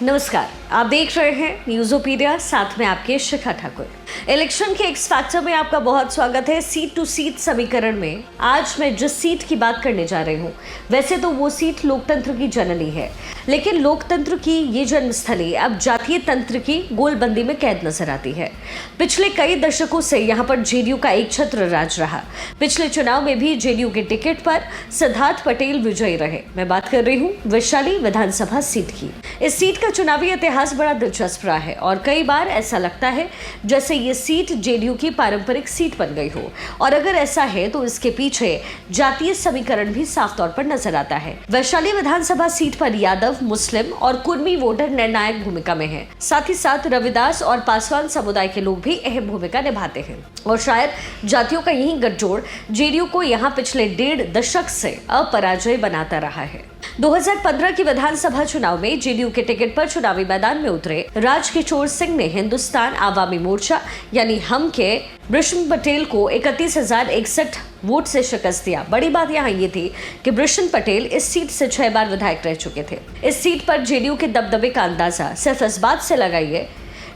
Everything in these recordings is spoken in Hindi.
नमस्कार, आप देख रहे हैं न्यूज़ोपीडिया, साथ में आपके शिखा ठाकुर। इलेक्शन के एक्स फैक्टर में आपका बहुत स्वागत है। सीट टू सीट समीकरण में आज मैं जिस सीट की बात करने जा रही हूँ, वैसे तो वो सीट लोकतंत्र की जननी है, लेकिन लोकतंत्र की ये जन्मस्थली अब जातीय तंत्र की गोलबंदी में कैद नजर आती है। पिछले कई दशकों से यहाँ पर जेडीयू का एक छत्र राज रहा। पिछले चुनाव में भी जेडीयू के टिकट पर सिद्धार्थ पटेल विजयी रहे। मैं बात कर रही हूँ वैशाली विधानसभा सीट की। इस सीट का चुनावी इतिहास बड़ा दिलचस्प रहा है और कई बार ऐसा लगता है जैसे ये सीट जेडीयू की पारंपरिक सीट बन गई हो, और अगर ऐसा है तो इसके पीछे जातीय समीकरण भी साफ तौर पर नजर आता है। वैशाली विधानसभा सीट पर यादव, मुस्लिम और कुर्मी वोटर निर्णायक भूमिका में हैं। साथ ही साथ रविदास और पासवान समुदाय के लोग भी अहम भूमिका निभाते हैं और शायद जातियों का यही गठजोड़ जेडीयू को यहाँ पिछले 1.5 दशक से अपराजय बनाता रहा है। 2015 की विधानसभा चुनाव में जेडीयू के टिकट पर चुनावी मैदान में उतरे राजकिशोर सिंह ने हिंदुस्तान आवामी मोर्चा यानी हम के बृषण पटेल को 31,061 वोट से शिकस्त दिया। बड़ी बात यहाँ ये थी कि बृषण पटेल इस सीट से 6 बार विधायक रह चुके थे। इस सीट पर जेडीयू के दबदबे का अंदाजा सिर्फ इस बात से लगाइए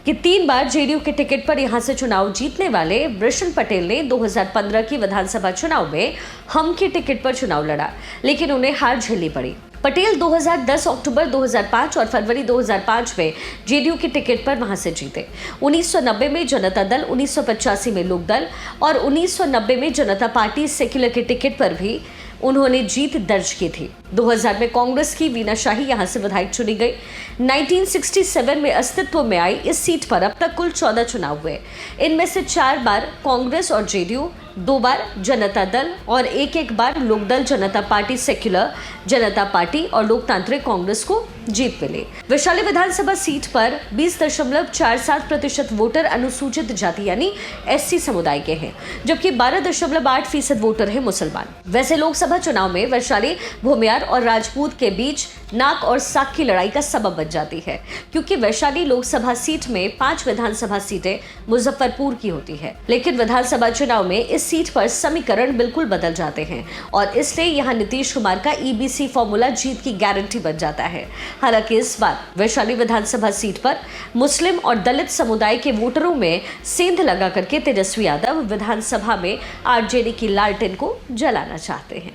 कि 3 बार जेडीयू के टिकट पर यहां से चुनाव जीतने वाले बृषण पटेल ने 2015 की विधानसभा चुनाव में हम के टिकट पर चुनाव लड़ा, लेकिन उन्हें हार झेलनी पड़ी। पटेल 2010, अक्टूबर 2005 और फरवरी 2005 में जेडीयू के टिकट पर वहां से जीते। 1990 में जनता दल, 1985 में लोक दल और 1990 में जनता पार्टी सेक्युलर के टिकट पर भी उन्होंने जीत दर्ज की थी। 2000 में कांग्रेस की वीना शाही यहां से विधायक चुनी गई। 1967 में अस्तित्व में आई इस सीट पर अब तक कुल 14 चुनाव हुए। इनमें से 4 बार कांग्रेस और जेडीयू, 2 बार जनता दल और एक बार लोकदल, जनता पार्टी सेक्युलर, जनता पार्टी और लोकतांत्रिक कांग्रेस को जीत मिली। वैशाली विधानसभा सीट पर 20.47% वोटर अनुसूचित जाति यानी एससी समुदाय के हैं, जबकि 12.8% वोटर है मुसलमान। वैसे लोकसभा चुनाव में वैशाली भूमियार और राजपूत के बीच नाक और साक की लड़ाई का सबब बन जाती है, क्योंकि वैशाली लोकसभा सीट में 5 विधानसभा सीटें मुजफ्फरपुर की होती है, लेकिन विधानसभा चुनाव में इस सीट पर समीकरण बिल्कुल बदल जाते हैं और इसलिए यहाँ नीतीश कुमार का ईबीसी फॉर्मूला जीत की गारंटी बन जाता है। हालांकि इस बार वैशाली विधानसभा सीट पर मुस्लिम और दलित समुदाय के वोटरों में सेंध लगा करके तेजस्वी यादव विधानसभा में आरजेडी की लालटेन को जलाना चाहते हैं।